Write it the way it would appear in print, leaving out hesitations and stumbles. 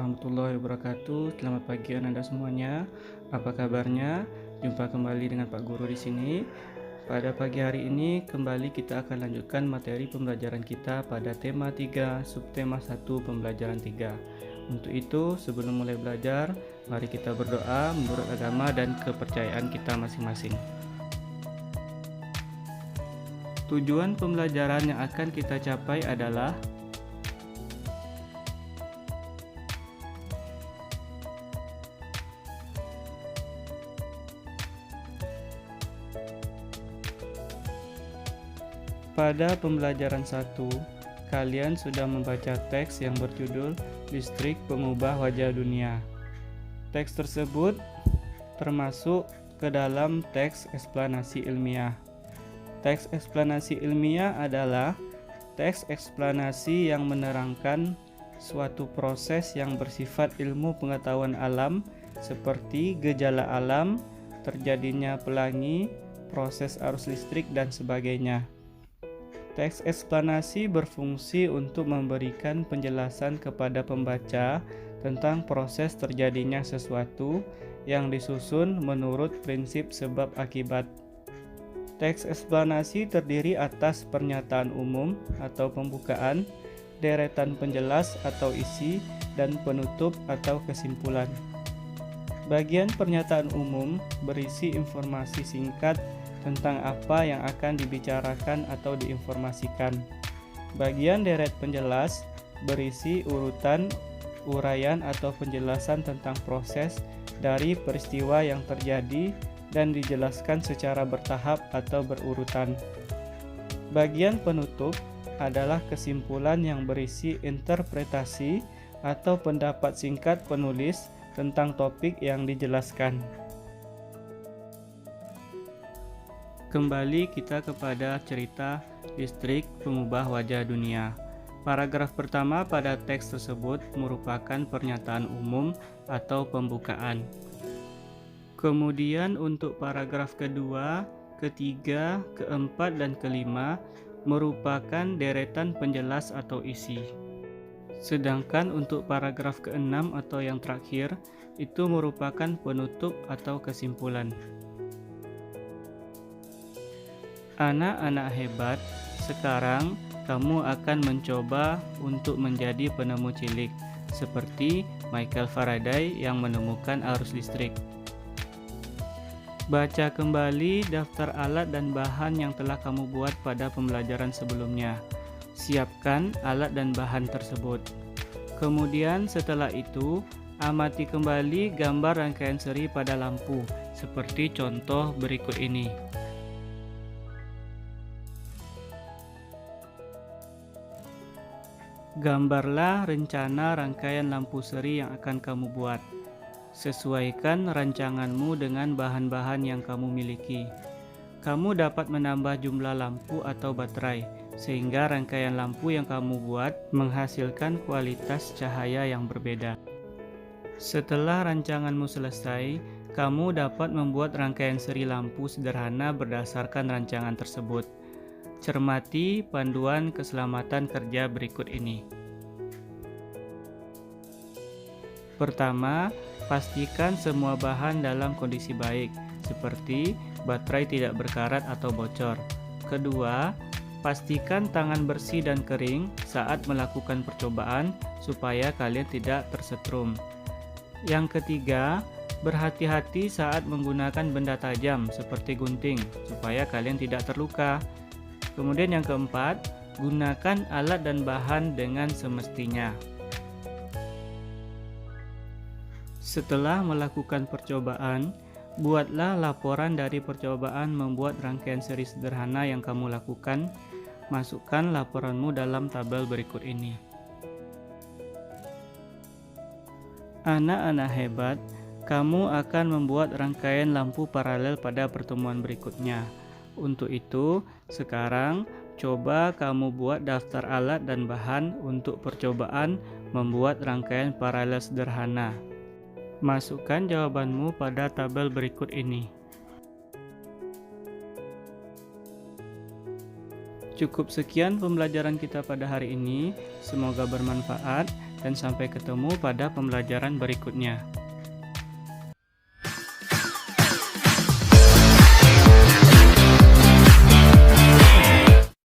warahmatullahi wabarakatuh. Selamat pagi Anda semuanya. Apa kabarnya? Jumpa kembali dengan Pak Guru di sini. Pada pagi hari ini kembali kita akan lanjutkan materi pembelajaran kita pada tema 3, subtema 1 pembelajaran 3. Untuk itu, sebelum mulai belajar, mari kita berdoa menurut agama dan kepercayaan kita masing-masing. Tujuan pembelajaran yang akan kita capai adalah pada pembelajaran 1, kalian sudah membaca teks yang berjudul Listrik Pengubah Wajah Dunia. Teks tersebut termasuk ke dalam teks eksplanasi ilmiah. Teks eksplanasi ilmiah adalah teks eksplanasi yang menerangkan suatu proses yang bersifat ilmu pengetahuan alam seperti gejala alam, terjadinya pelangi, proses arus listrik, dan sebagainya. Teks eksplanasi berfungsi untuk memberikan penjelasan kepada pembaca tentang proses terjadinya sesuatu yang disusun menurut prinsip sebab akibat. Teks eksplanasi terdiri atas pernyataan umum atau pembukaan, deretan penjelas atau isi, dan penutup atau kesimpulan. Bagian pernyataan umum berisi informasi singkat tentang apa yang akan dibicarakan atau diinformasikan. Bagian deret penjelas berisi urutan, uraian atau penjelasan tentang proses dari peristiwa yang terjadi dan dijelaskan secara bertahap atau berurutan. Bagian penutup adalah kesimpulan yang berisi interpretasi atau pendapat singkat penulis tentang topik yang dijelaskan. Kembali kita kepada cerita Listrik Pengubah Wajah Dunia. Paragraf pertama pada teks tersebut merupakan pernyataan umum atau pembukaan. Kemudian untuk paragraf kedua, ketiga, keempat, dan kelima merupakan deretan penjelas atau isi. Sedangkan untuk paragraf keenam atau yang terakhir itu merupakan penutup atau kesimpulan. Anak-anak hebat, sekarang kamu akan mencoba untuk menjadi penemu cilik, seperti Michael Faraday yang menemukan arus listrik. Baca kembali daftar alat dan bahan yang telah kamu buat pada pembelajaran sebelumnya. Siapkan alat dan bahan tersebut. Kemudian setelah itu, amati kembali gambar rangkaian seri pada lampu, seperti contoh berikut ini. Gambarlah rencana rangkaian lampu seri yang akan kamu buat. Sesuaikan rancanganmu dengan bahan-bahan yang kamu miliki. Kamu dapat menambah jumlah lampu atau baterai, sehingga rangkaian lampu yang kamu buat menghasilkan kualitas cahaya yang berbeda. Setelah rancanganmu selesai, kamu dapat membuat rangkaian seri lampu sederhana berdasarkan rancangan tersebut. Cermati panduan keselamatan kerja berikut ini. Pertama, pastikan semua bahan dalam kondisi baik, seperti baterai tidak berkarat atau bocor. Kedua, pastikan tangan bersih dan kering saat melakukan percobaan supaya kalian tidak tersetrum. Yang ketiga, berhati-hati saat menggunakan benda tajam seperti gunting supaya kalian tidak terluka. Kemudian yang keempat, gunakan alat dan bahan dengan semestinya. Setelah melakukan percobaan, buatlah laporan dari percobaan membuat rangkaian seri sederhana yang kamu lakukan. Masukkan laporanmu dalam tabel berikut ini. Anak-anak hebat, kamu akan membuat rangkaian lampu paralel pada pertemuan berikutnya. Untuk itu, sekarang coba kamu buat daftar alat dan bahan untuk percobaan membuat rangkaian paralel sederhana. Masukkan jawabanmu pada tabel berikut ini. Cukup sekian pembelajaran kita pada hari ini. Semoga bermanfaat dan sampai ketemu pada pembelajaran berikutnya.